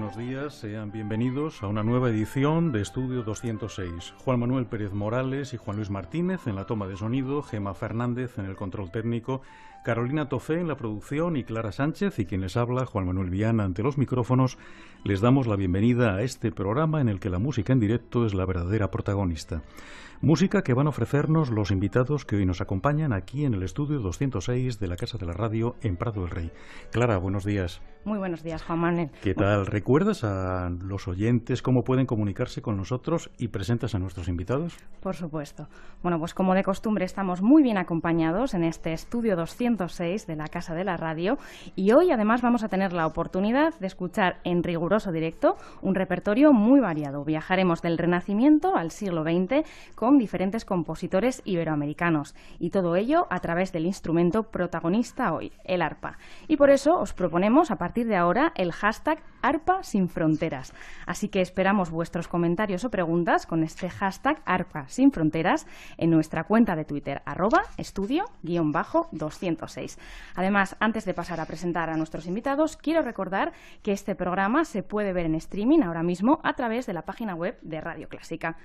buenos días, sean bienvenidos a una nueva edición de Estudio 206. Juan Manuel Pérez Morales y Juan Luis Martínez en la toma de sonido, Gema Fernández en el control técnico, Carolina Tofé en la producción y Clara Sánchez y quien les habla, Juan Manuel Viana, ante los micrófonos. Les damos la bienvenida a este programa en el que la música en directo es la verdadera protagonista. Música que van a ofrecernos los invitados que hoy nos acompañan aquí en el estudio 206 de la Casa de la Radio en Prado del Rey. Clara, buenos días. Muy buenos días, Juan Manuel. ¿Qué tal? ¿Recuerdas a los oyentes cómo pueden comunicarse con nosotros y presentas a nuestros invitados? Por supuesto. Bueno, pues como de costumbre estamos muy bien acompañados en este estudio 206 de la Casa de la Radio y hoy además vamos a tener la oportunidad de escuchar en riguroso directo un repertorio muy variado. Viajaremos del Renacimiento al siglo XX con diferentes compositores iberoamericanos y todo ello a través del instrumento protagonista hoy, el arpa. Y por eso os proponemos a partir de ahora el hashtag Arpa Sin Fronteras. Así que esperamos vuestros comentarios o preguntas con este hashtag Arpa Sin Fronteras en nuestra cuenta de Twitter @estudio_206. Además, antes de pasar a presentar a nuestros invitados, quiero recordar que este programa se puede ver en streaming ahora mismo a través de la página web de Radio Clásica.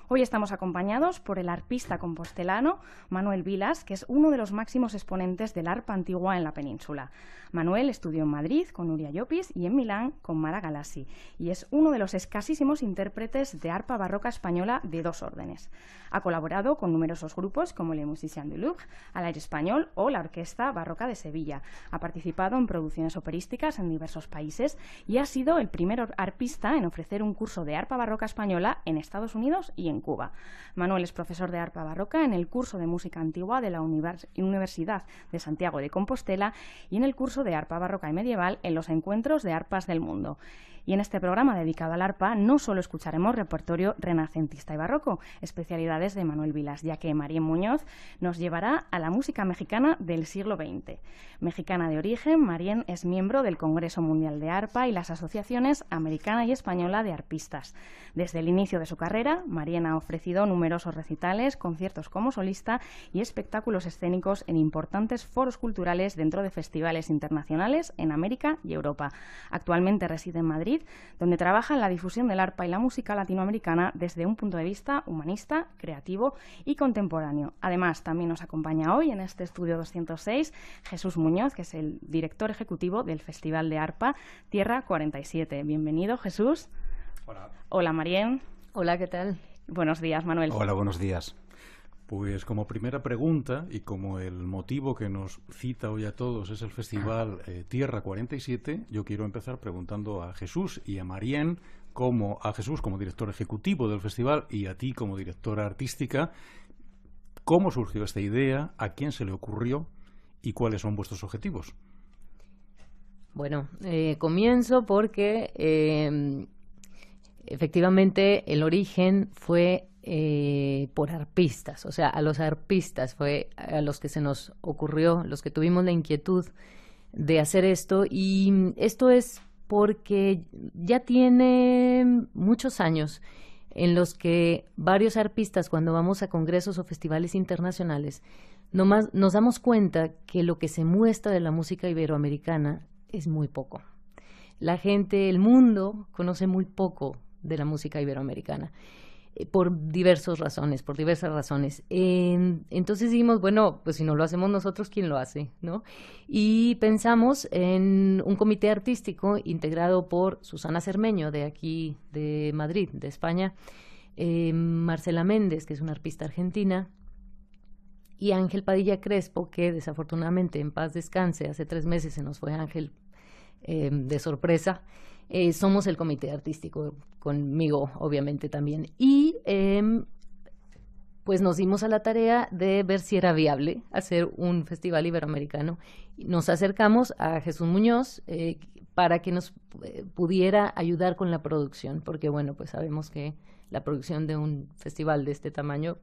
Hoy estamos acompañados por el arpista compostelano Manuel Vilas, que es uno de los máximos exponentes del arpa antigua en la península. Manuel estudió en Madrid con Nuria Llopis y en Milán con Mara Galassi, y es uno de los escasísimos intérpretes de arpa barroca española de dos órdenes. Ha colaborado con numerosos grupos como Les Musiciens du Louvre, al aire español o la Orquesta Barroca de Sevilla. Ha participado en producciones operísticas en diversos países y ha sido el primer arpista en ofrecer un curso de arpa barroca española en Estados Unidos y en Cuba. Manuel es profesor de arpa barroca en el curso de música antigua de la Universidad de Santiago de Compostela y en el curso de arpa barroca y medieval en los encuentros de arpas del mundo. Y en este programa dedicado al arpa no solo escucharemos repertorio renacentista y barroco, especialidades de Manuel Vilas, ya que Marién Muñoz nos llevará a la música mexicana del siglo XX. Mexicana de origen, Marién es miembro del Congreso Mundial de Arpa y las asociaciones americana y española de arpistas. Desde el inicio de su carrera, Marién ha ofrecido numerosos recitales, conciertos como solista y espectáculos escénicos en importantes foros culturales dentro de festivales internacionales en América y Europa. Actualmente reside en Madrid, donde trabaja en la difusión del arpa y la música latinoamericana desde un punto de vista humanista, creativo y contemporáneo. Además, también nos acompaña hoy en este estudio 206 Jesús Muñoz, que es el director ejecutivo del Festival de Arpa Tierra 47. Bienvenido, Jesús. Hola. Hola, Marién. Hola, ¿qué tal? Buenos días, Manuel. Hola, buenos días. Pues como primera pregunta, y como el motivo que nos cita hoy a todos es el Festival Tierra 47, yo quiero empezar preguntando a Jesús y a Marién, a Jesús como director ejecutivo del festival y a ti como directora artística, ¿cómo surgió esta idea? ¿A quién se le ocurrió? ¿Y cuáles son vuestros objetivos? Bueno, comienzo porque efectivamente el origen fue por arpistas, o sea, a los arpistas fue a los que se nos ocurrió, los que tuvimos la inquietud de hacer esto, y esto es porque ya tiene muchos años en los que varios arpistas, cuando vamos a congresos o festivales internacionales, nos damos cuenta que lo que se muestra de la música iberoamericana es muy poco. La gente, el mundo, conoce muy poco de la música iberoamericana. Por diversas razones. Entonces dijimos, bueno, pues si no lo hacemos nosotros, ¿quién lo hace? ¿No? Y pensamos en un comité artístico integrado por Susana Cermeño, de aquí, de Madrid, de España, Marcela Méndez, que es una arpista argentina, y Ángel Padilla Crespo, que desafortunadamente en paz descanse, hace 3 meses se nos fue Ángel de sorpresa. Somos el comité artístico, conmigo obviamente también, y pues nos dimos a la tarea de ver si era viable hacer un festival iberoamericano. Nos acercamos a Jesús Muñoz para que nos pudiera ayudar con la producción, porque bueno, pues sabemos que la producción de un festival de este tamaño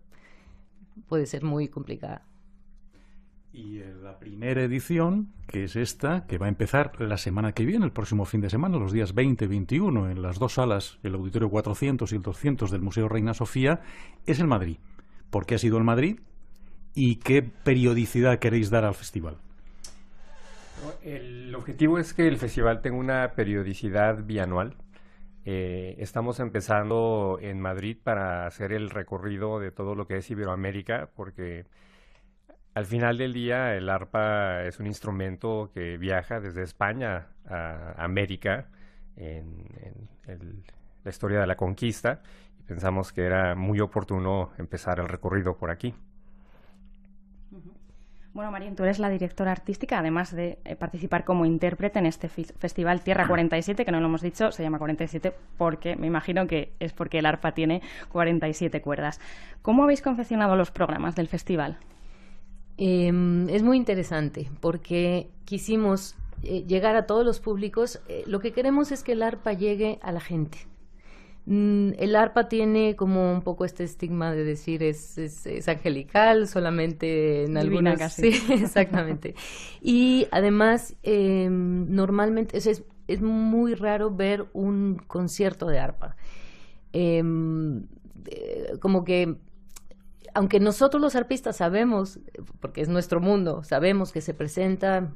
puede ser muy complicada. Y la primera edición, que es esta, que va a empezar la semana que viene, el próximo fin de semana, los días 20 y 21, en las dos salas, el Auditorio 400 y el 200 del Museo Reina Sofía, es en Madrid. ¿Por qué ha sido en Madrid? ¿Y qué periodicidad queréis dar al festival? El objetivo es que el festival tenga una periodicidad bianual. Estamos empezando en Madrid para hacer el recorrido de todo lo que es Iberoamérica, porque al final del día el arpa es un instrumento que viaja desde España a América en la historia de la conquista, y pensamos que era muy oportuno empezar el recorrido por aquí. Bueno, Marín, tú eres la directora artística, además de participar como intérprete en este festival Tierra 47, que no lo hemos dicho, se llama 47 porque me imagino que es porque el arpa tiene 47 cuerdas. ¿Cómo habéis confeccionado los programas del festival? Es muy interesante porque quisimos llegar a todos los públicos. Lo que queremos es que el arpa llegue a la gente. El arpa tiene como un poco este estigma de decir es angelical, solamente en Divina algunas... casi. Sí, exactamente. Y además, normalmente es muy raro ver un concierto de arpa. Como que, aunque nosotros los arpistas sabemos, porque es nuestro mundo, sabemos que se presenta...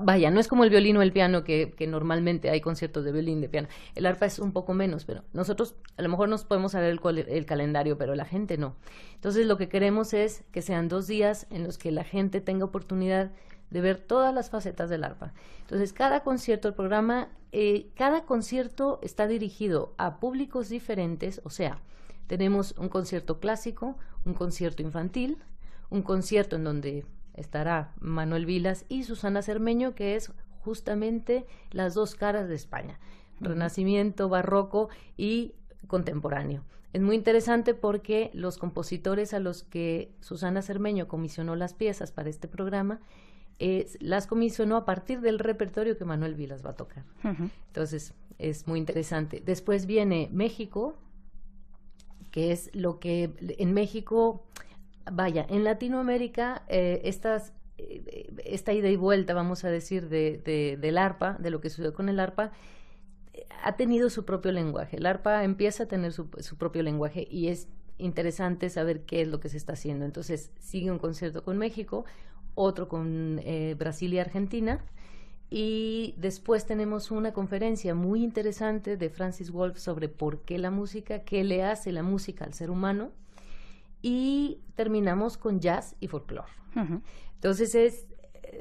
vaya, no es como el violín o el piano que normalmente hay conciertos de violín, de piano. El arpa es un poco menos, pero nosotros a lo mejor nos podemos saber el calendario, pero la gente no. Entonces lo que queremos es que sean 2 días en los que la gente tenga oportunidad de ver todas las facetas del arpa. Entonces cada concierto, el programa, cada concierto está dirigido a públicos diferentes, o sea, tenemos un concierto clásico, un concierto infantil, un concierto en donde estará Manuel Vilas y Susana Cermeño, que es justamente las 2 caras de España, Renacimiento, barroco y contemporáneo. Es muy interesante porque los compositores a los que Susana Cermeño comisionó las piezas para este programa, las comisionó a partir del repertorio que Manuel Vilas va a tocar. Entonces, es muy interesante. Después viene México, que es lo que en México... Vaya, en Latinoamérica esta ida y vuelta, vamos a decir, del arpa, de lo que sucedió con el arpa, ha tenido su propio lenguaje. El arpa empieza a tener su propio lenguaje y es interesante saber qué es lo que se está haciendo. Entonces, sigue un concierto con México, otro con Brasil y Argentina, y después tenemos una conferencia muy interesante de Francis Wolff sobre por qué la música, qué le hace la música al ser humano. Y terminamos con jazz y folclore. Entonces es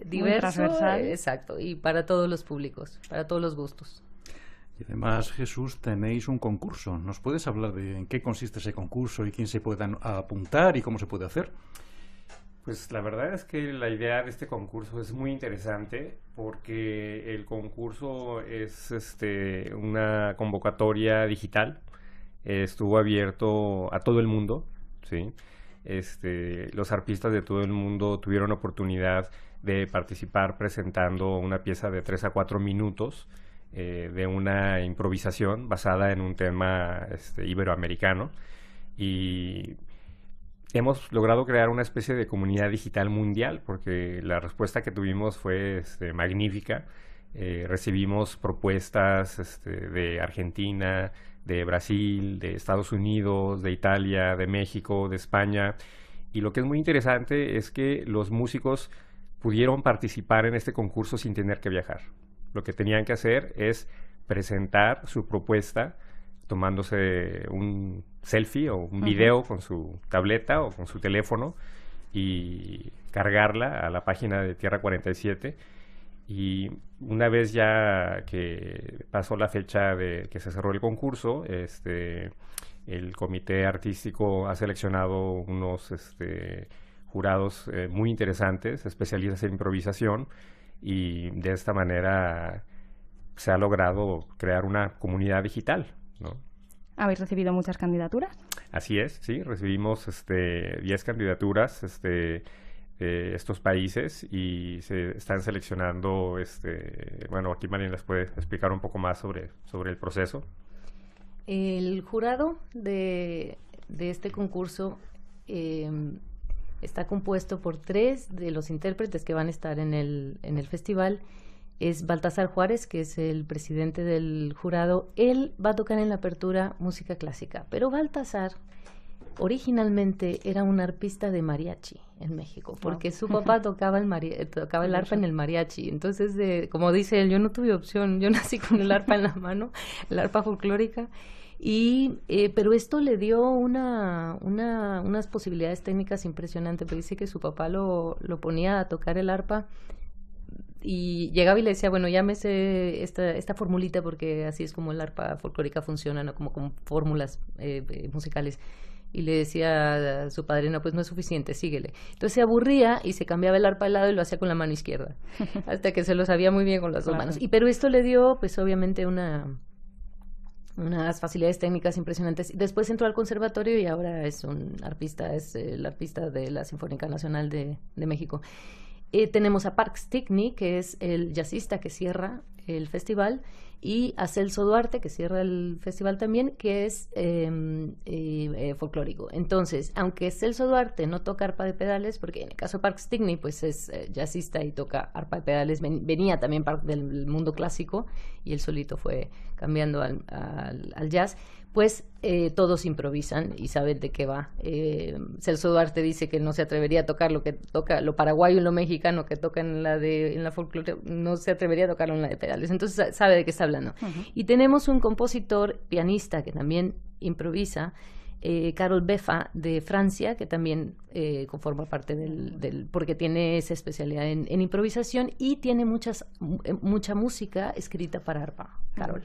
diverso, transversal. Exacto, y para todos los públicos, para todos los gustos. Y además, Jesús, tenéis un concurso. ¿Nos puedes hablar de en qué consiste ese concurso y quién se puede apuntar y cómo se puede hacer? Pues la verdad es que la idea de este concurso es muy interesante porque el concurso es una convocatoria digital. Estuvo abierto a todo el mundo. ¿Sí? Los arpistas de todo el mundo tuvieron oportunidad de participar presentando una pieza de 3 a 4 minutos de una improvisación basada en un tema iberoamericano, y hemos logrado crear una especie de comunidad digital mundial porque la respuesta que tuvimos fue magnífica. Recibimos propuestas de Argentina, de Brasil, de Estados Unidos, de Italia, de México, de España. Y lo que es muy interesante es que los músicos pudieron participar en este concurso sin tener que viajar. Lo que tenían que hacer es presentar su propuesta tomándose un selfie o un video con su tableta o con su teléfono y cargarla a la página de Tierra 47. Y una vez ya que pasó la fecha de que se cerró el concurso, el comité artístico ha seleccionado unos jurados muy interesantes, especialistas en improvisación, y de esta manera se ha logrado crear una comunidad digital, ¿no? ¿Habéis recibido muchas candidaturas? Así es, sí, recibimos 10 candidaturas de estos países y se están seleccionando, bueno, aquí Marín les puede explicar un poco más sobre el proceso. El jurado de este concurso está compuesto por 3 de los intérpretes que van a estar en el festival. Es Baltasar Juárez, que es el presidente del jurado. Él va a tocar en la apertura música clásica, pero Baltasar originalmente era un arpista de mariachi en México, porque su papá tocaba el arpa en el mariachi. Entonces, como dice él, yo no tuve opción, yo nací con el arpa en la mano, el arpa folclórica. Pero esto le dio unas posibilidades técnicas impresionantes, porque dice que su papá lo ponía a tocar el arpa y llegaba y le decía, bueno, llámese esta formulita porque así es como el arpa folclórica funciona, ¿no? Como con fórmulas musicales. Y le decía a su padre, no, pues no es suficiente, síguele. Entonces se aburría y se cambiaba el arpa al lado y lo hacía con la mano izquierda, hasta que se lo sabía muy bien con las dos manos. Pero esto le dio, pues obviamente, unas facilidades técnicas impresionantes. Después entró al conservatorio y ahora es un arpista, es el arpista de la Sinfónica Nacional de México. Tenemos a Park Stickney, que es el jazzista que cierra el festival, y a Celso Duarte, que cierra el festival también, que es folclórico. Entonces, aunque Celso Duarte no toca arpa de pedales, porque en el caso de Park Stickney, pues es jazzista y toca arpa de pedales, venía también del mundo clásico, y él solito fue cambiando al jazz, pues todos improvisan y saben de qué va. Celso Duarte dice que no se atrevería a tocar lo que toca, lo paraguayo y lo mexicano que toca en la folclore, no se atrevería a tocarlo en la de pedales. Entonces sabe de qué está hablando. Y tenemos un compositor, pianista, que también improvisa, Carol Beffa de Francia, que también conforma parte porque tiene esa especialidad en improvisación y tiene mucha música escrita para arpa. Carol.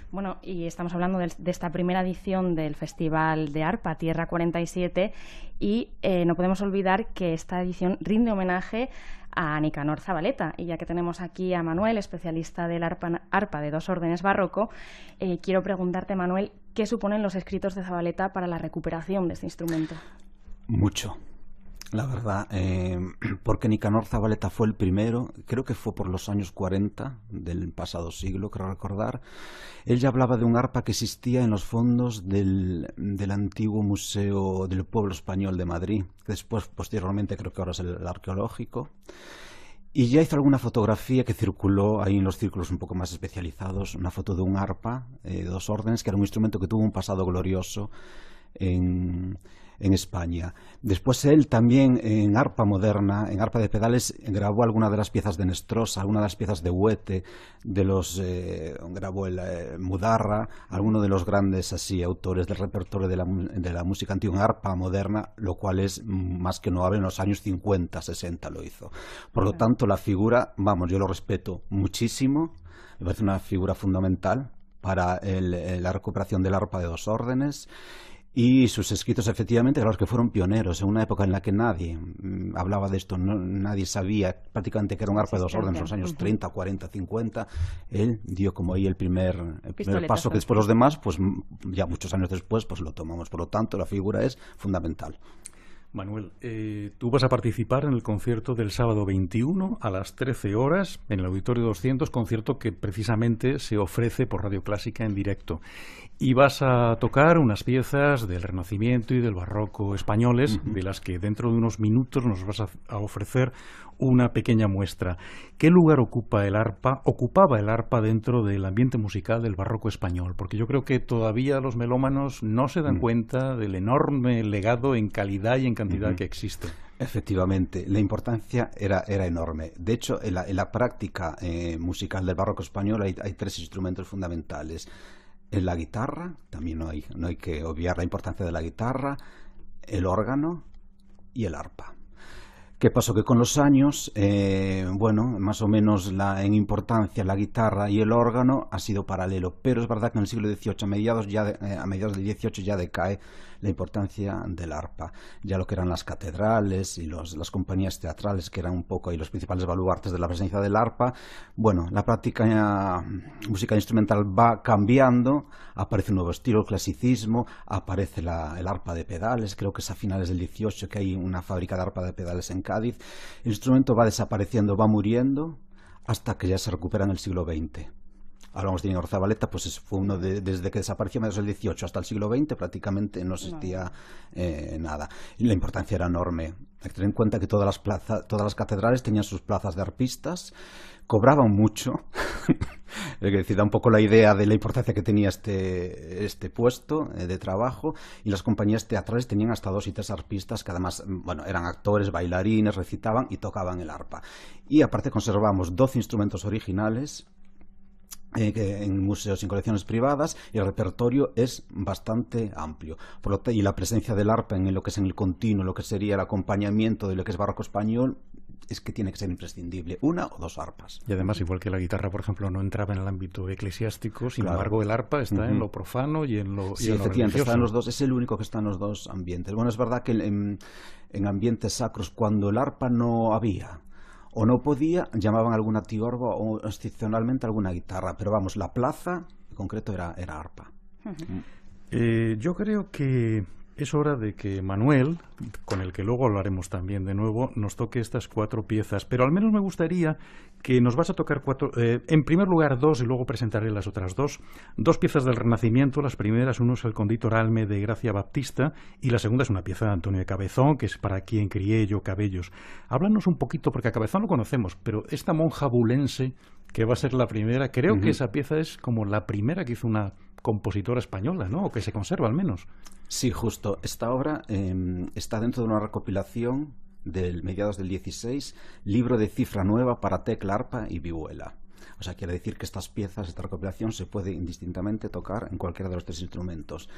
Bueno, y estamos hablando de esta primera edición del Festival de Arpa, Tierra 47, y no podemos olvidar que esta edición rinde homenaje a Nicanor Zabaleta. Y ya que tenemos aquí a Manuel, especialista del arpa de dos órdenes barroco, quiero preguntarte, Manuel, ¿qué suponen los escritos de Zabaleta para la recuperación de este instrumento? Mucho. La verdad, porque Nicanor Zabaleta fue el primero, creo que fue por los años 40 del pasado siglo, creo recordar. Él ya hablaba de un arpa que existía en los fondos del antiguo Museo del Pueblo Español de Madrid, que después, posteriormente, creo que ahora es el arqueológico. Y ya hizo alguna fotografía que circuló ahí en los círculos un poco más especializados, una foto de un arpa de dos órdenes, que era un instrumento que tuvo un pasado glorioso en España. Después él también en arpa moderna, en arpa de pedales, grabó algunas de las piezas de Nestrosa, algunas de las piezas de Huete, grabó el Mudarra, algunos de los grandes así autores del repertorio de la música antigua en arpa moderna, lo cual es más que notable, en los años 50, 60 lo hizo. Por lo tanto, la figura, vamos, yo lo respeto muchísimo, me parece una figura fundamental para la recuperación del arpa de dos órdenes. Y sus escritos, efectivamente, claro, que fueron pioneros en una época en la que nadie hablaba de esto, nadie sabía prácticamente que era un arpa de dos órdenes, en los años 30, 40, 50. Él dio como ahí el primer paso, que después los demás, pues ya muchos años después, pues lo tomamos. Por lo tanto, la figura es fundamental. Manuel, tú vas a participar en el concierto del sábado 21 a las 13 horas en el Auditorio 200, concierto que precisamente se ofrece por Radio Clásica en directo. Y vas a tocar unas piezas del Renacimiento y del Barroco españoles, de las que dentro de unos minutos nos vas a ofrecer una pequeña muestra. ¿Qué lugar ocupaba el arpa dentro del ambiente musical del Barroco español? Porque yo creo que todavía los melómanos no se dan cuenta del enorme legado en calidad y en cantidad que existe. Efectivamente, la importancia era enorme. De hecho, en la práctica musical del Barroco español hay tres instrumentos fundamentales. En la guitarra, también no hay que obviar la importancia de la guitarra, el órgano y el arpa. ¿Qué pasó? Que con los años, más o menos en importancia la guitarra y el órgano ha sido paralelo, pero es verdad que en el siglo XVIII, a mediados del XVIII ya decae la importancia del arpa. Ya lo que eran las catedrales y las compañías teatrales, que eran un poco ahí los principales baluartes de la presencia del arpa, la práctica música instrumental va cambiando, aparece un nuevo estilo, el clasicismo, aparece el arpa de pedales, creo que es a finales del XVIII que hay una fábrica de arpa de pedales en Cádiz. El instrumento va desapareciendo, va muriendo, hasta que ya se recupera en el siglo XX. hablamos de Íñigo Zabaleta, pues fue uno desde que desapareció en el 18 hasta el siglo XX prácticamente no existía nada. Y la importancia era enorme. Hay que tener en cuenta que todas las catedrales tenían sus plazas de arpistas, cobraban mucho, es decir, da un poco la idea de la importancia que tenía este puesto de trabajo, y las compañías teatrales tenían hasta 2 y 3 arpistas que además, bueno, eran actores, bailarines, recitaban y tocaban el arpa. Y aparte conservamos 12 instrumentos originales en museos y en colecciones privadas, y el repertorio es bastante amplio. Y la presencia del arpa en lo que es en el continuo, lo que sería el acompañamiento de lo que es barroco español, es que tiene que ser imprescindible, 1 o 2 arpas. Y además, igual que la guitarra, por ejemplo, no entraba en el ámbito eclesiástico, sin embargo, el arpa está en lo profano y en lo Sí, efectivamente, está en los dos, es el único que está en los dos ambientes. Bueno, es verdad que en ambientes sacros, cuando el arpa no había o no podía, llamaban alguna tiorba o excepcionalmente alguna guitarra, pero vamos, la plaza en concreto era arpa. Yo creo que es hora de que Manuel, con el que luego hablaremos también de nuevo, nos toque estas 4 piezas, pero al menos me gustaría que nos vas a tocar 4, en primer lugar 2 y luego presentaré las otras 2 piezas del Renacimiento. Las primeras, uno es el Conditoralme de Gracia Baptista y la segunda es una pieza de Antonio de Cabezón, que es Para quien crié yo cabellos. Háblanos un poquito, porque a Cabezón lo conocemos, pero esta monja bulense, que va a ser la primera, creo que esa pieza es como la primera que hizo una compositora española, ¿no? O que se conserva al menos. Sí, justo. Esta obra está dentro de una recopilación del mediados del 16, libro de cifra nueva para tecla, arpa y vihuela. O sea, quiere decir que estas piezas, esta recopilación, se puede indistintamente tocar en cualquiera de los 3 instrumentos.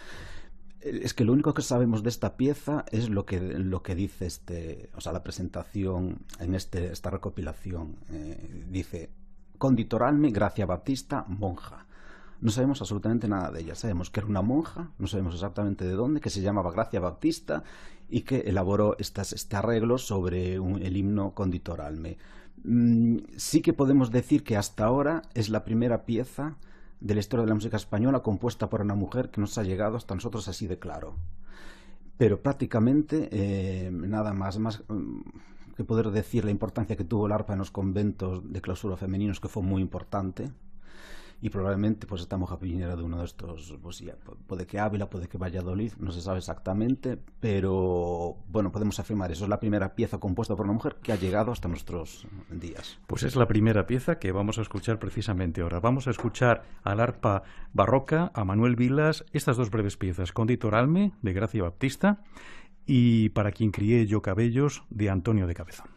Es que lo único que sabemos de esta pieza es lo que dice la presentación en esta recopilación. Dice: Conditoralme Gracia Baptista, monja. No sabemos absolutamente nada de ella. Sabemos que era una monja, no sabemos exactamente de dónde, que se llamaba Gracia Baptista y que elaboró este arreglo sobre el himno Conditoralme. Sí que podemos decir que hasta ahora es la primera pieza de la historia de la música española compuesta por una mujer que nos ha llegado hasta nosotros así de claro. Pero prácticamente nada más que poder decir la importancia que tuvo el arpa en los conventos de clausura femeninos, que fue muy importante. Y probablemente pues esta monja viniera de uno de estos, pues ya, puede que Ávila, puede que Valladolid, no se sabe exactamente, pero bueno, podemos afirmar eso. Es la primera pieza compuesta por una mujer que ha llegado hasta nuestros días. Pues es la primera pieza que vamos a escuchar precisamente ahora. Vamos a escuchar al arpa barroca, a Manuel Vilas, estas 2 breves piezas: Conditoralme de Gracia Baptista y Para quien crié yo cabellos de Antonio de Cabezón.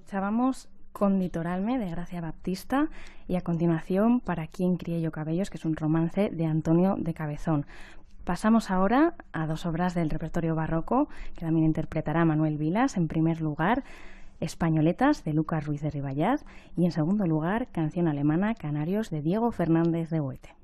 Escuchábamos Conditoralme de Gracia Baptista y a continuación Para quien crié yo cabellos, que es un romance de Antonio de Cabezón. Pasamos ahora a dos obras del repertorio barroco que también interpretará Manuel Vilas. En primer lugar, Españoletas de Lucas Ruiz de Riballat y en segundo lugar, Canción alemana Canarios de Diego Fernández de Goethe.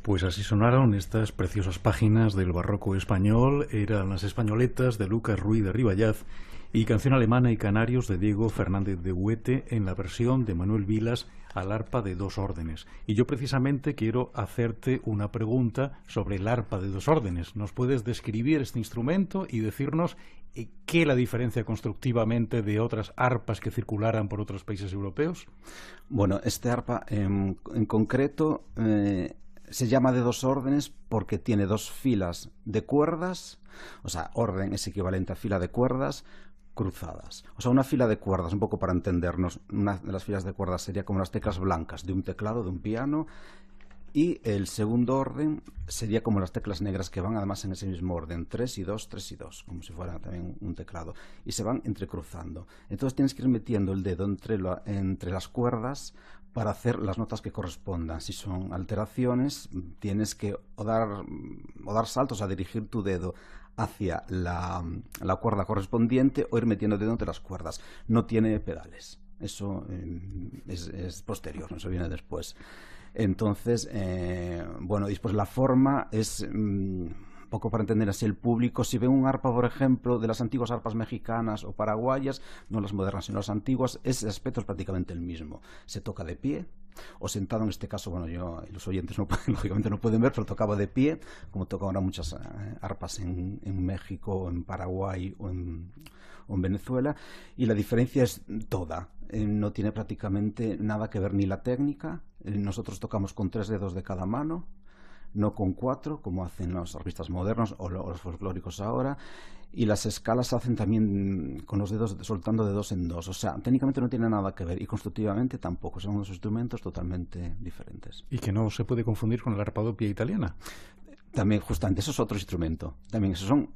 Pues así sonaron estas preciosas páginas del barroco español. Eran las Españoletas de Lucas Ruiz de Ribayaz y Canción alemana y canarios de Diego Fernández de Huete en la versión de Manuel Vilas al arpa de dos órdenes. Y yo precisamente quiero hacerte una pregunta sobre el arpa de dos órdenes. ¿Nos puedes describir este instrumento y decirnos qué la diferencia constructivamente de otras arpas que circularan por otros países europeos? Bueno, este arpa en concreto se llama de dos órdenes porque tiene dos filas de cuerdas, o sea, orden es equivalente a fila de cuerdas cruzadas. O sea, una fila de cuerdas, un poco para entendernos, una de las filas de cuerdas sería como las teclas blancas de un teclado, de un piano, y el segundo orden sería como las teclas negras que van además en ese mismo orden, 3 y 2, 3 y 2, como si fuera también un teclado, y se van entrecruzando. Entonces tienes que ir metiendo el dedo entre las cuerdas para hacer las notas que correspondan. Si son alteraciones, tienes que o dar saltos, a dirigir tu dedo hacia la cuerda correspondiente o ir metiendo el dedo entre las cuerdas. No tiene pedales. Eso es posterior, eso viene después. Entonces, bueno, y después la forma es poco para entender así el público. Si ven un arpa, por ejemplo, de las antiguas arpas mexicanas o paraguayas, no las modernas sino las antiguas, ese aspecto es prácticamente el mismo. Se toca de pie o sentado, en este caso, bueno, los oyentes lógicamente no pueden ver, pero tocaba de pie, como tocan ahora muchas arpas en México, en Paraguay o en Venezuela, y la diferencia es toda. No tiene prácticamente nada que ver ni la técnica. Nosotros tocamos con 3 dedos de cada mano, no con 4, como hacen los arpistas modernos o los folclóricos ahora, y las escalas se hacen también con los dedos soltando de 2 en 2. O sea, técnicamente no tiene nada que ver, y constructivamente tampoco. Son unos instrumentos totalmente diferentes. Y que no se puede confundir con la arpa doppia italiana. También, justamente, eso es otro instrumento. También, eso son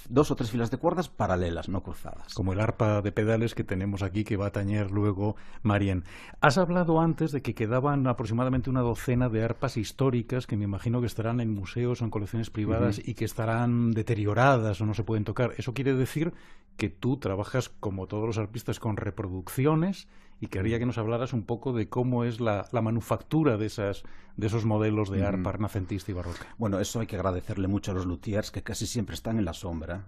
2 o 3 filas de cuerdas paralelas, no cruzadas. Como el arpa de pedales que tenemos aquí, que va a tañer luego Marien. Has hablado antes de que quedaban aproximadamente una docena de arpas históricas que me imagino que estarán en museos o en colecciones privadas y que estarán deterioradas o no se pueden tocar. Eso quiere decir que tú trabajas, como todos los arpistas, con reproducciones, y quería que nos hablaras un poco de cómo es la manufactura de esos modelos de arpa renacentista y barroca. Bueno, eso hay que agradecerle mucho a los luthiers, que casi siempre están en la sombra,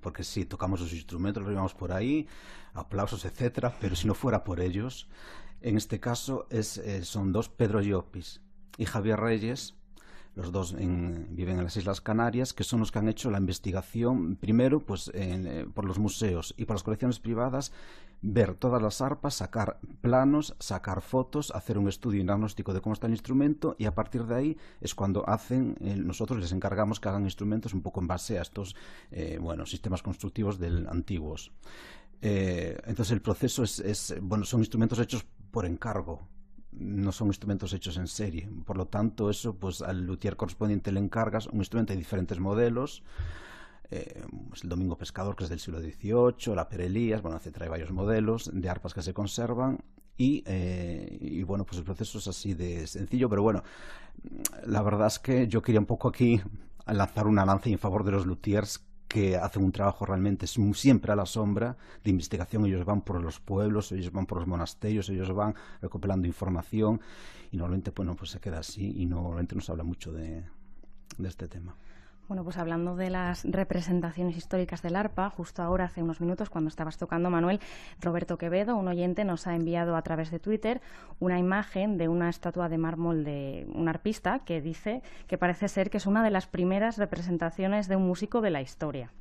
porque sí, tocamos los instrumentos, los llevamos por ahí, aplausos, etcétera, pero si no fuera por ellos, en este caso son 2, Pedro Llopis y Javier Reyes. Los dos viven en las Islas Canarias, que son los que han hecho la investigación, primero pues por los museos y por las colecciones privadas, ver todas las arpas, sacar planos, sacar fotos, hacer un estudio y diagnóstico de cómo está el instrumento, y a partir de ahí es cuando nosotros les encargamos que hagan instrumentos un poco en base a estos sistemas constructivos antiguos. Entonces el proceso son instrumentos hechos por encargo. No son instrumentos hechos en serie, por lo tanto eso, pues al luthier correspondiente le encargas un instrumento de diferentes modelos, el Domingo Pescador, que es del siglo XVIII, la Perelías, trae varios modelos de arpas que se conservan, y bueno, pues el proceso es así de sencillo, pero bueno, la verdad es que yo quería un poco aquí lanzar una lanza en favor de los luthiers, que hacen un trabajo realmente siempre a la sombra de investigación. Ellos van por los pueblos, ellos van por los monasterios, ellos van recopilando información, y normalmente pues se queda así, y normalmente no se habla mucho de este tema. Bueno, pues hablando de las representaciones históricas del arpa, justo ahora, hace unos minutos, cuando estabas tocando, Manuel, Roberto Quevedo, un oyente, nos ha enviado a través de Twitter una imagen de una estatua de mármol de un arpista que dice que parece ser que es una de las primeras representaciones de un músico de la historia.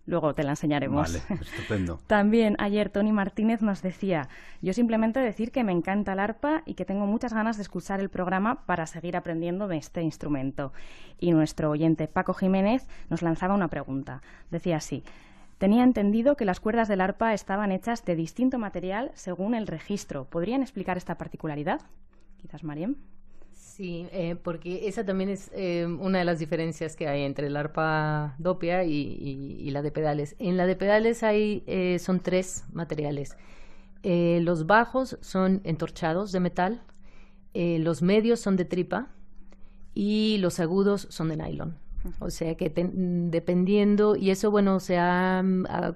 Luego te la enseñaremos. Vale, estupendo. También ayer Tony Martínez nos decía: yo simplemente decir que me encanta el arpa y que tengo muchas ganas de escuchar el programa para seguir aprendiendo de este instrumento. Y nuestro oyente Paco Jiménez nos lanzaba una pregunta. Decía así: tenía entendido que las cuerdas del arpa estaban hechas de distinto material según el registro. ¿Podrían explicar esta particularidad? Quizás Marien. Sí, porque esa también es una de las diferencias que hay entre el arpa doppia y la de pedales. En la de pedales son 3 materiales. Los bajos son entorchados de metal, los medios son de tripa y los agudos son de nylon. O sea que dependiendo, y eso se ha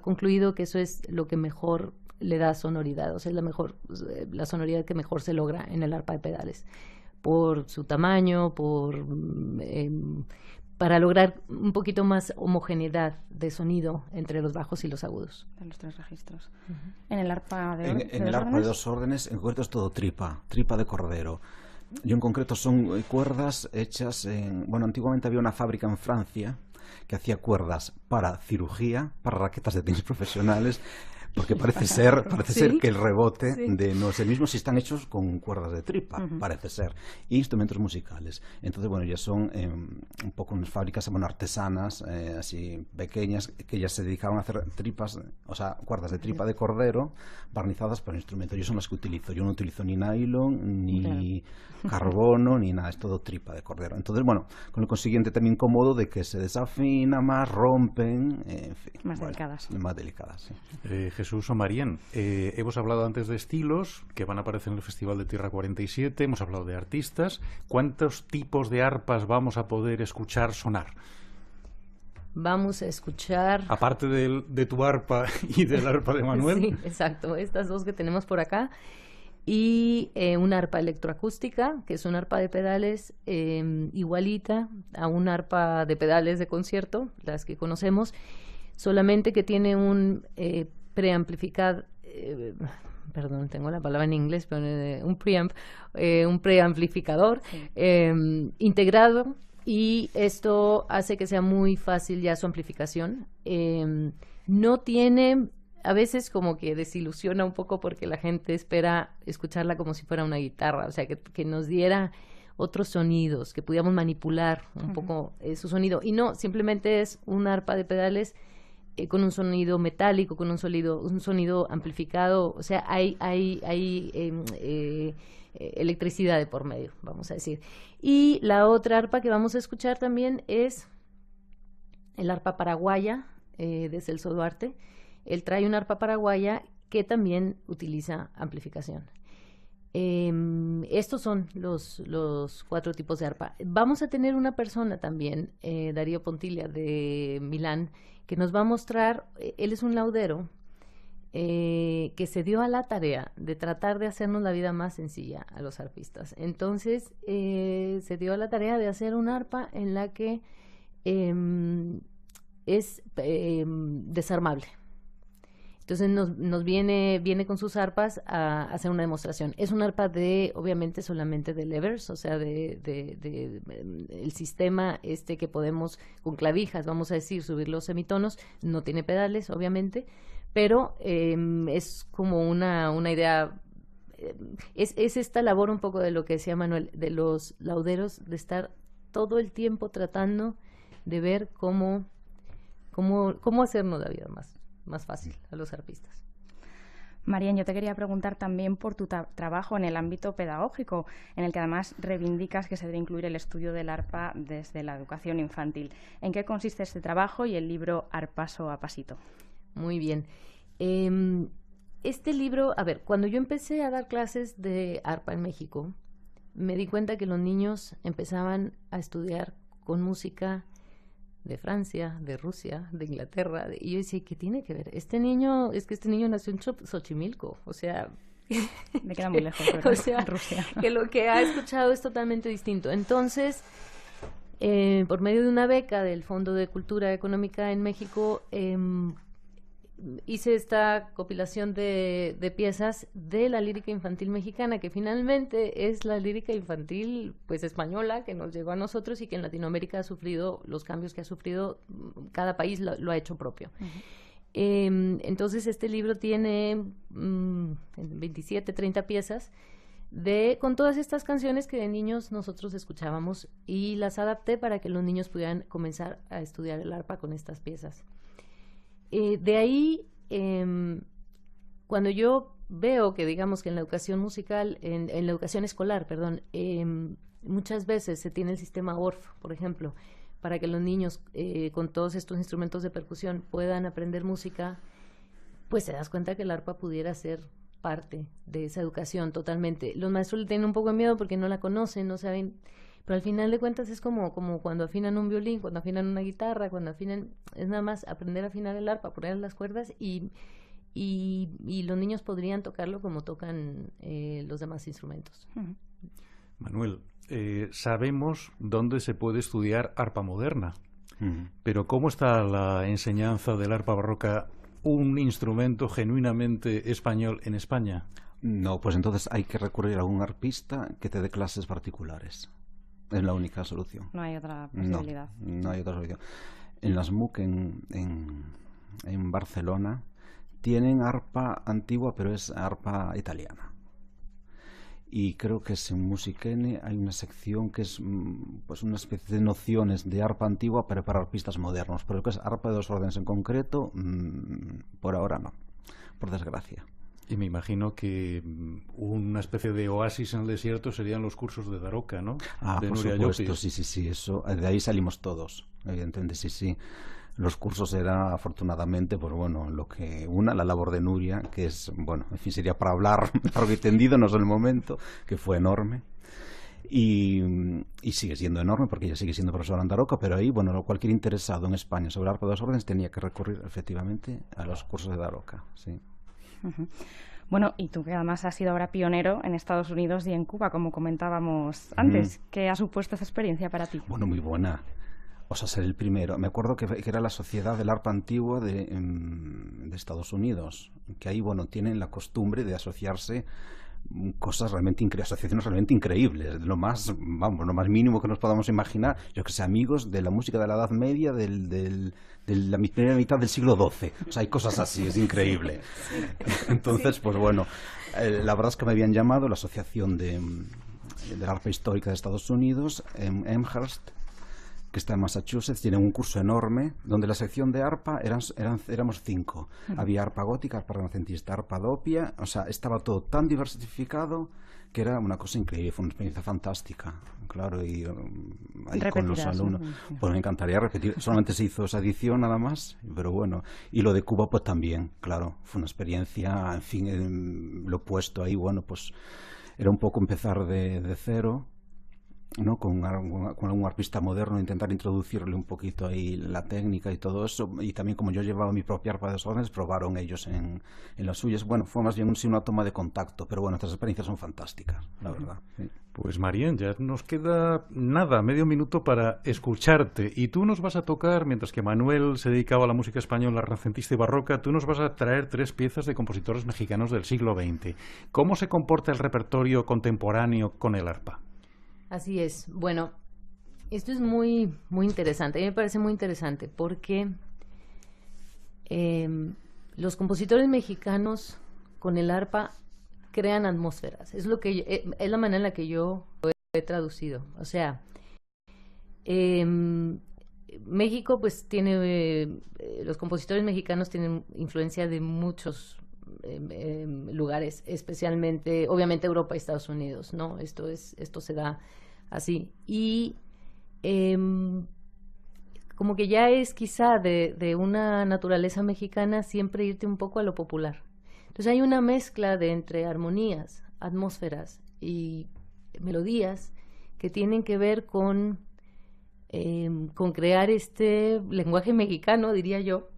concluido que eso es lo que mejor le da sonoridad, o sea es la sonoridad que mejor se logra en el arpa de pedales. por su tamaño, para lograr un poquito más homogeneidad de sonido entre los bajos y los agudos. De los 3 registros. En el arpa en el arpa de 2 órdenes, en concreto es todo tripa de cordero. Yo en concreto son cuerdas hechas bueno, antiguamente había una fábrica en Francia que hacía cuerdas para cirugía, para raquetas de tenis profesionales, porque parece ser que el rebote no es el mismo si están hechos con cuerdas de tripa, parece ser, y instrumentos musicales. Entonces, bueno, ya son un poco unas fábricas, bueno, artesanas, así pequeñas, que ya se dedicaban a hacer tripas, o sea, cuerdas de tripa de cordero barnizadas para instrumentos. Yo son las que utilizo. Yo no utilizo ni nylon, ni carbono, ni nada, es todo tripa de cordero. Entonces, bueno, con lo consiguiente también cómodo de que se desafina más, rompen, en fin. Más delicadas. Más delicadas, sí. Jesús o Marién, hemos hablado antes de estilos que van a aparecer en el Festival de Tierra 47, hemos hablado de artistas. ¿Cuántos tipos de arpas vamos a poder escuchar sonar? Vamos a escuchar... Aparte de tu arpa y del arpa de Manuel. Sí, exacto, estas dos que tenemos por acá. Y una arpa electroacústica, que es una arpa de pedales igualita a una arpa de pedales de concierto, las que conocemos, solamente que tiene un preamplificador, perdón, tengo la palabra en inglés, pero un preamplificador integrado, y esto hace que sea muy fácil ya su amplificación. No tiene... A veces como que desilusiona un poco porque la gente espera escucharla como si fuera una guitarra, o sea, que nos diera otros sonidos, que pudiéramos manipular un poco su sonido. Y no, simplemente es una arpa de pedales con un sonido metálico, con un sonido amplificado, o sea, hay electricidad de por medio, vamos a decir. Y la otra arpa que vamos a escuchar también es el arpa paraguaya de Celso Duarte. Él trae una arpa paraguaya que también utiliza amplificación. Estos son los 4 tipos de arpa. Vamos a tener una persona también, Darío Pontiglia de Milán, que nos va a mostrar, él es un laudero, que se dio a la tarea de tratar de hacernos la vida más sencilla a los arpistas. Entonces, se dio a la tarea de hacer una arpa en la que es desarmable. Entonces nos viene con sus arpas a hacer una demostración. Es una arpa obviamente solamente de levers, o sea, el sistema que podemos, con clavijas, vamos a decir, subir los semitonos. No tiene pedales, obviamente, pero es como una idea, es esta labor un poco de lo que decía Manuel, de los lauderos, de estar todo el tiempo tratando de ver cómo hacernos la vida más fácil a los arpistas. Marién, yo te quería preguntar también por tu trabajo en el ámbito pedagógico, en el que además reivindicas que se debe incluir el estudio del arpa desde la educación infantil. ¿En qué consiste este trabajo y el libro Arpaso a Pasito? Muy bien. Este libro, a ver, cuando yo empecé a dar clases de arpa en México, me di cuenta que los niños empezaban a estudiar con música de Francia, de Rusia, de Inglaterra, y yo decía, ¿qué tiene que ver? Este niño nació en Xochimilco, o sea... Me queda muy lejos, pero o sea, Rusia. Que lo que ha escuchado es totalmente distinto. Entonces, por medio de una beca del Fondo de Cultura Económica en México, hice esta compilación de piezas de la lírica infantil mexicana, que finalmente es la lírica infantil pues española que nos llegó a nosotros y que en Latinoamérica ha sufrido los cambios que ha sufrido, cada país lo ha hecho propio. Entonces este libro tiene 27, 30 piezas con todas estas canciones que de niños nosotros escuchábamos, y las adapté para que los niños pudieran comenzar a estudiar el arpa con estas piezas. De ahí, cuando yo veo que, digamos, que en la educación musical, en la educación escolar, perdón, muchas veces se tiene el sistema ORF, por ejemplo, para que los niños con todos estos instrumentos de percusión puedan aprender música, pues te das cuenta que el arpa pudiera ser parte de esa educación totalmente. Los maestros le tienen un poco de miedo porque no la conocen, no saben... Pero al final de cuentas es como cuando afinan un violín, cuando afinan una guitarra, es nada más aprender a afinar el arpa, poner las cuerdas y los niños podrían tocarlo como tocan los demás instrumentos. Manuel, sabemos dónde se puede estudiar arpa moderna, pero ¿cómo está la enseñanza del arpa barroca, un instrumento genuinamente español en España? No, pues entonces hay que recurrir a algún arpista que te dé clases particulares. Es la única solución. No hay otra posibilidad. No hay otra solución. En las MUC en Barcelona tienen arpa antigua, pero es arpa italiana. Y creo que en Musiquene hay una sección que es pues una especie de nociones de arpa antigua, pero para arpistas modernos. Pero lo que es arpa de 2 órdenes en concreto, por ahora no, por desgracia. Y me imagino que una especie de oasis en el desierto serían los cursos de Daroca, ¿no? De por Nuria supuesto, Llopis. Sí, eso, de ahí salimos todos, evidentemente, sí. Los cursos era, afortunadamente, pues bueno, la labor de Nuria, que es, bueno, en fin, sería para hablar largo y tendido, no es el momento, que fue enorme. Y sigue siendo enorme porque ella sigue siendo profesora en Daroca, pero ahí, bueno, cualquier interesado en España sobre arpa de 2 órdenes tenía que recurrir efectivamente a los cursos de Daroca, sí. Bueno, y tú que además has sido ahora pionero en Estados Unidos y en Cuba, como comentábamos antes, ¿qué ha supuesto esa experiencia para ti? Bueno, muy buena. O sea, ser el primero. Me acuerdo que era la Sociedad del Arpa Antigua de Estados Unidos, que ahí, bueno, tienen la costumbre de asociarse cosas realmente increíbles, asociaciones realmente increíbles, lo más mínimo que nos podamos imaginar. Yo que sé, amigos de la música de la Edad Media, de la primera mitad del siglo XII. O sea, hay cosas así, es increíble. Entonces, pues bueno, la verdad es que me habían llamado la Asociación de la Arpa Histórica de Estados Unidos, en Amherst, que está en Massachusetts. Tienen un curso enorme donde la sección de arpa éramos 5. Había arpa gótica, arpa renacentista, arpa doppia, o sea, estaba todo tan diversificado que era una cosa increíble, fue una experiencia fantástica, claro, y ahí con los alumnos, pues me encantaría repetir, solamente se hizo esa edición nada más, pero bueno, y lo de Cuba pues también, claro, fue una experiencia, en fin, lo opuesto ahí, bueno, pues era un poco empezar de cero, ¿no? Con algún arpista moderno, intentar introducirle un poquito ahí la técnica y todo eso, y también como yo llevaba mi propia arpa de 2 órdenes, probaron ellos en las suyas. Bueno, fue más bien una toma de contacto, pero bueno, estas experiencias son fantásticas, la verdad. Sí. Pues Marien, ya nos queda nada, medio minuto para escucharte, y tú nos vas a tocar, mientras que Manuel se dedicaba a la música española, renacentista y barroca, tú nos vas a traer 3 piezas de compositores mexicanos del siglo XX. ¿Cómo se comporta el repertorio contemporáneo con el arpa? Así es. Bueno, esto es muy, muy interesante. A mí me parece muy interesante porque los compositores mexicanos con el arpa crean atmósferas. Es la manera en la que yo lo he traducido. O sea, México pues tiene, los compositores mexicanos tienen influencia de muchos lugares, especialmente, obviamente Europa y Estados Unidos, ¿no? Esto se da así. Y como que ya es quizá de una naturaleza mexicana siempre irte un poco a lo popular. Entonces hay una mezcla entre armonías, atmósferas y melodías que tienen que ver con crear este lenguaje mexicano, diría yo,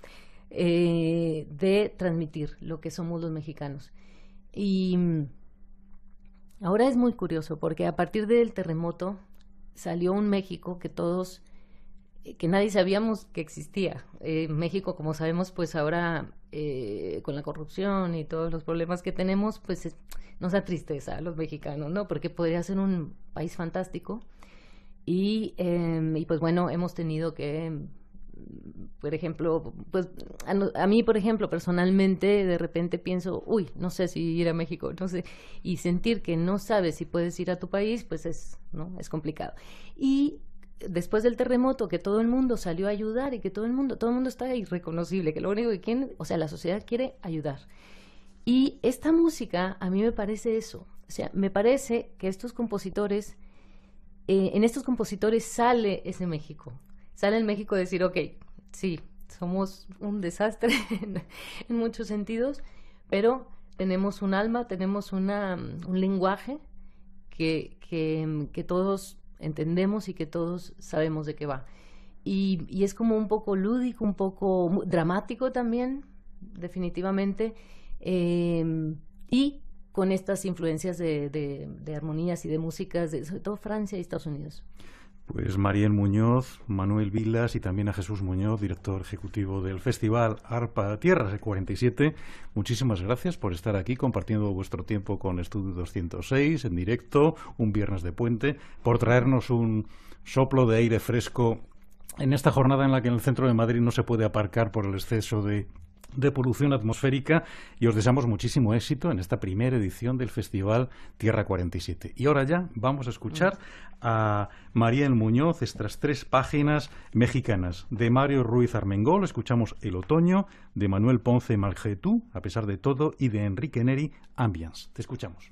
de transmitir lo que somos los mexicanos. Y ahora es muy curioso porque a partir del terremoto salió un México que nadie sabíamos que existía. México, como sabemos, pues ahora con la corrupción y todos los problemas que tenemos, pues nos da tristeza a los mexicanos, ¿no? Porque podría ser un país fantástico y pues bueno, hemos tenido que, por ejemplo, pues a mí, por ejemplo, personalmente, de repente pienso, no sé si ir a México, no sé, y sentir que no sabes si puedes ir a tu país, pues es complicado. Y después del terremoto, que todo el mundo salió a ayudar y que todo el mundo está irreconocible, que lo único que quieren, o sea, la sociedad quiere ayudar. Y esta música, a mí me parece eso, o sea, me parece que estos compositores, en estos compositores sale ese México. Sale el México de decir, ok, sí, somos un desastre en muchos sentidos, pero tenemos un alma, tenemos un lenguaje que todos entendemos y que todos sabemos de qué va. Y es como un poco lúdico, un poco dramático también, definitivamente, y con estas influencias de armonías y de músicas de sobre todo Francia y Estados Unidos. Pues Mariel Muñoz, Manuel Vilas y también a Jesús Muñoz, director ejecutivo del Festival Arpa Tierras 47. Muchísimas gracias por estar aquí compartiendo vuestro tiempo con Estudio 206 en directo, un viernes de puente, por traernos un soplo de aire fresco en esta jornada en la que en el centro de Madrid no se puede aparcar por el exceso de polución atmosférica, y os deseamos muchísimo éxito en esta primera edición del Festival Tierra 47. Y ahora ya vamos a escuchar a Mariel Muñoz, estas 3 páginas mexicanas. De Mario Ruiz Armengol escuchamos El Otoño, de Manuel Ponce Malgetú, A pesar de todo, y de Enrique Neri, Ambiance. Te escuchamos.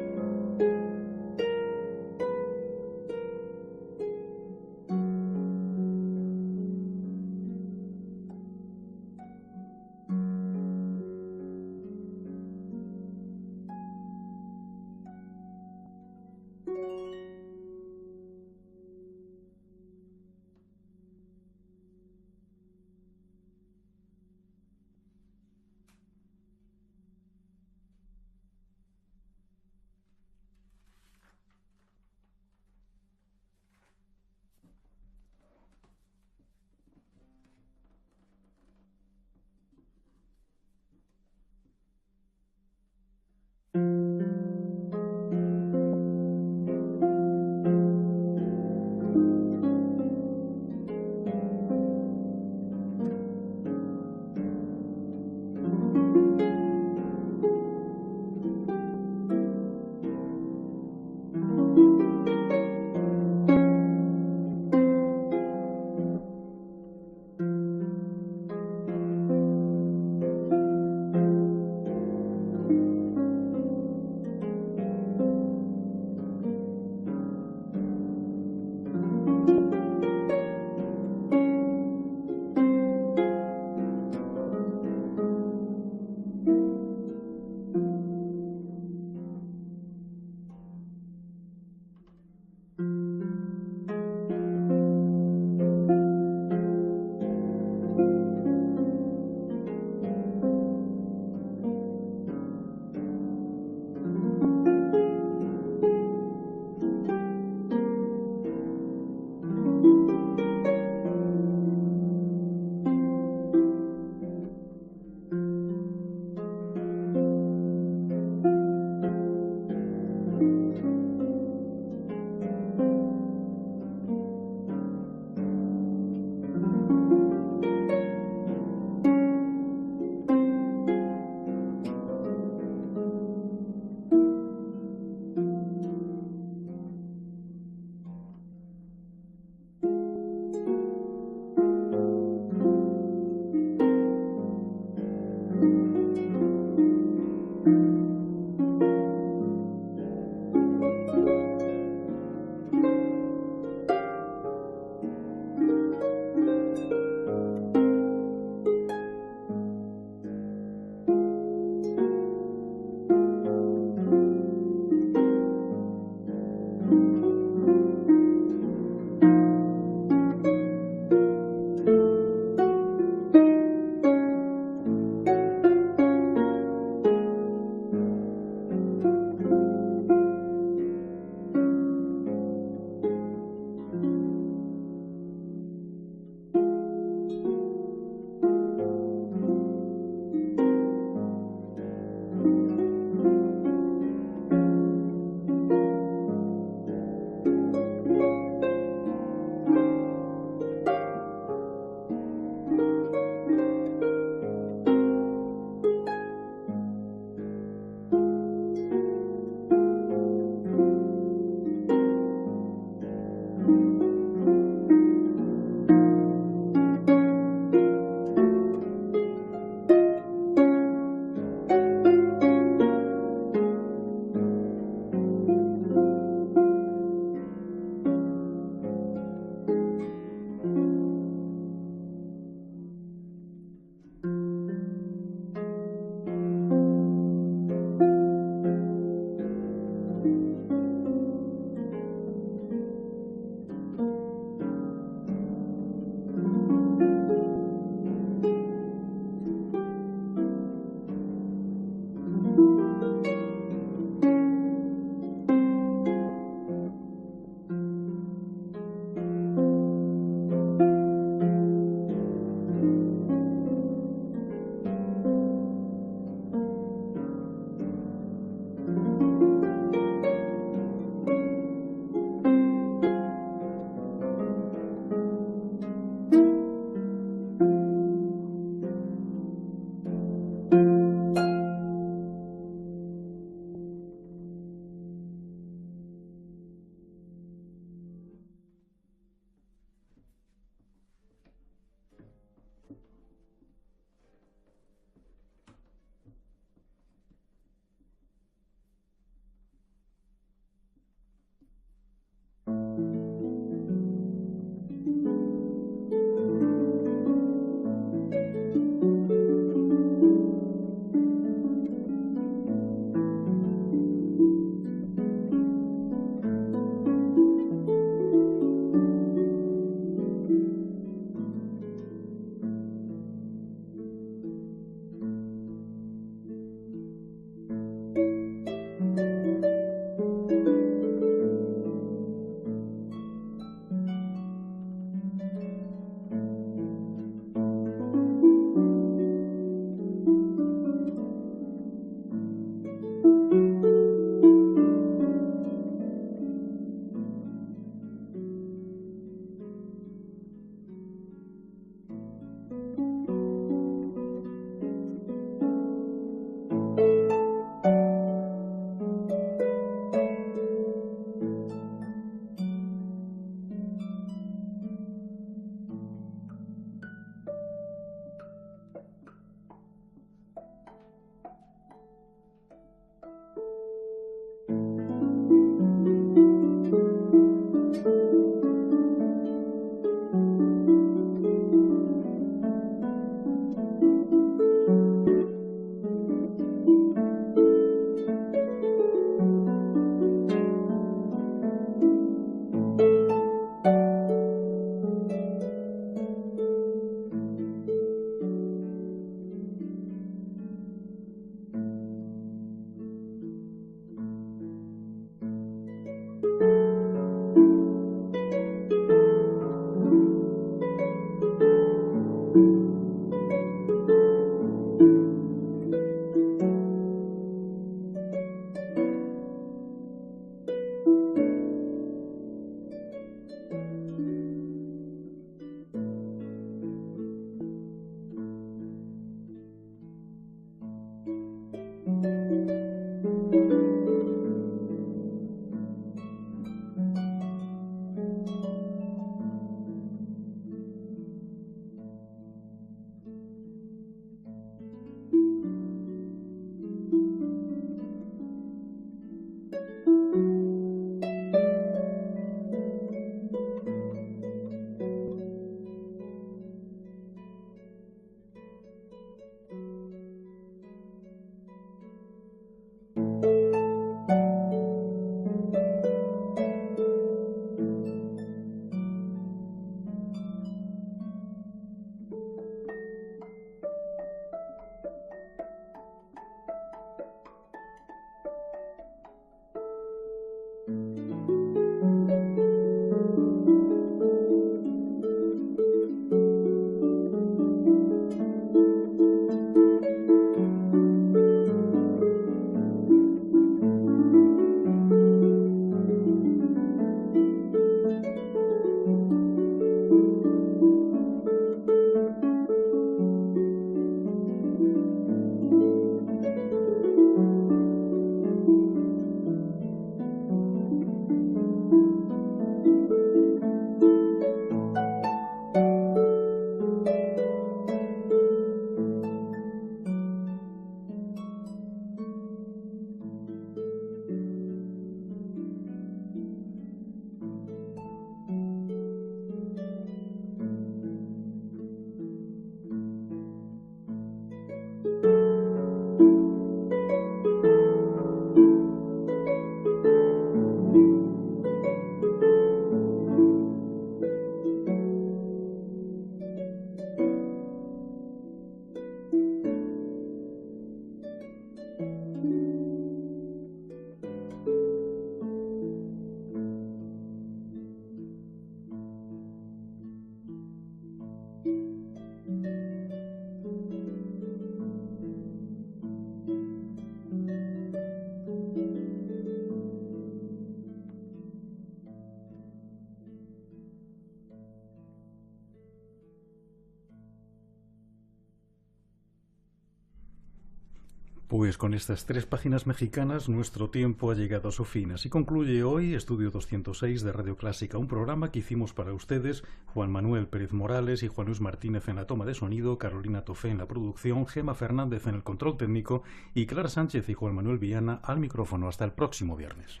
Pues con estas 3 páginas mexicanas nuestro tiempo ha llegado a su fin. Así concluye hoy Estudio 206 de Radio Clásica, un programa que hicimos para ustedes Juan Manuel Pérez Morales y Juan Luis Martínez en la toma de sonido, Carolina Tofé en la producción, Gema Fernández en el control técnico y Clara Sánchez y Juan Manuel Viana al micrófono. Hasta el próximo viernes.